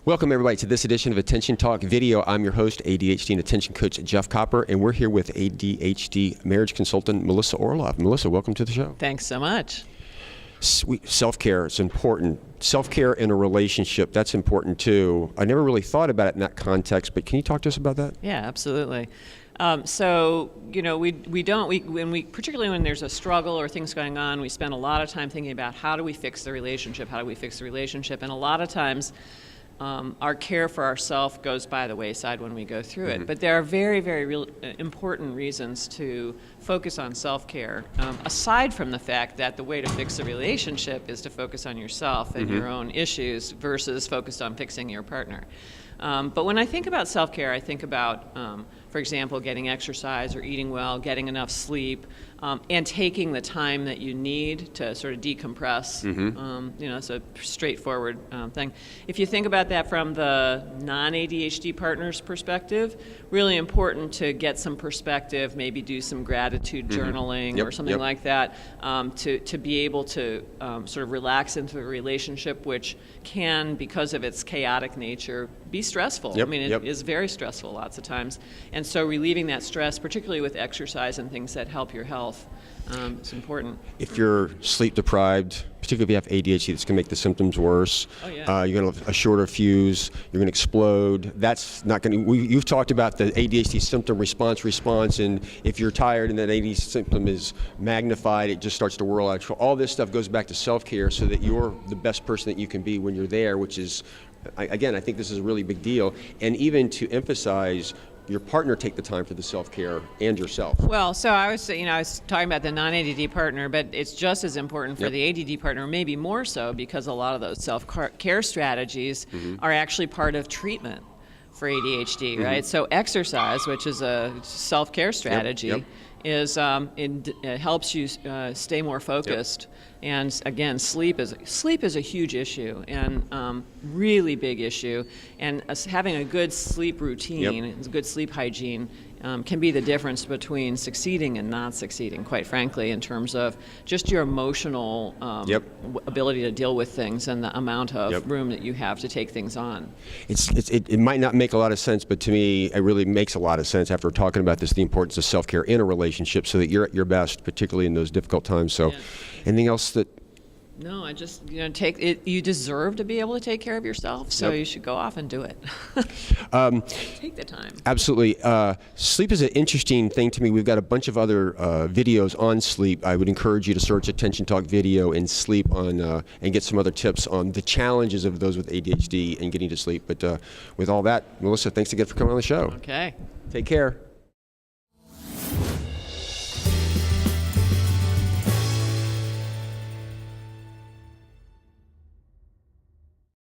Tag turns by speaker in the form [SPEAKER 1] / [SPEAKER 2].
[SPEAKER 1] Welcome everybody to this edition of Attention Talk Video. I'm your host, ADHD and Attention Coach Jeff Copper, and we're here with ADHD marriage consultant Melissa Orloff. Melissa, welcome to the show.
[SPEAKER 2] Thanks so much.
[SPEAKER 1] Self-care is important. Self-care in a relationship, that's important too. I never really thought about it in that context, but can you talk to us about that?
[SPEAKER 2] Yeah, absolutely. So, you know, particularly when there's a struggle or things going on, we spend a lot of time thinking about how do we fix the relationship, and a lot of times our care for ourselves goes by the wayside when we go through it. But there are very, very important reasons to focus on self-care, aside from the fact that the way to fix a relationship is to focus on yourself and your own issues versus focused on fixing your partner. But when I think about self-care, I think about, for example, getting exercise or eating well, getting enough sleep, and taking the time that you need to sort of decompress. You know, it's a straightforward thing. If you think about that from the non-ADHD partner's perspective, really important to get some perspective, maybe do some gratitude journaling or something like that, to be able to sort of relax into a relationship which can, because of its chaotic nature, be stressful. I mean, it is very stressful lots of times. And so relieving that stress, particularly with exercise and things that help your health, is important.
[SPEAKER 1] If you're sleep deprived, particularly if you have ADHD, it's going to make the symptoms worse. You're going to have a shorter fuse. You're going to explode. That's not going to. You've talked about the ADHD symptom response, and if you're tired and that ADHD symptom is magnified, it just starts to whirl out. All this stuff goes back to self-care, so that you're the best person that you can be when you're there. Which is, again, I think this is a really big deal, and even to emphasize, your partner take the time for the self-care and yourself.
[SPEAKER 2] Well, so I was talking about the non-ADD partner, but it's just as important for the ADD partner, maybe more so, because a lot of those self-care strategies are actually part of treatment for ADHD, right? So exercise, which is a self-care strategy, is it helps you stay more focused. And again, sleep is a huge issue, and really big issue. And having a good sleep routine, good sleep hygiene, can be the difference between succeeding and not succeeding, quite frankly, in terms of just your emotional ability to deal with things and the amount of room that you have to take things on.
[SPEAKER 1] It might not make a lot of sense, but to me, it really makes a lot of sense after talking about this, the importance of self-care in a relationship so that you're at your best, particularly in those difficult times. So anything else that...
[SPEAKER 2] No, I just, take it. You deserve to be able to take care of yourself, so you should go off and do it. Take the time. Absolutely.
[SPEAKER 1] Sleep is an interesting thing to me. We've got a bunch of other videos on sleep. I would encourage you to search Attention Talk Video and sleep on, and get some other tips on the challenges of those with ADHD and getting to sleep. But with all that, Melissa, thanks again for coming on the show.
[SPEAKER 2] Okay.
[SPEAKER 1] Take care.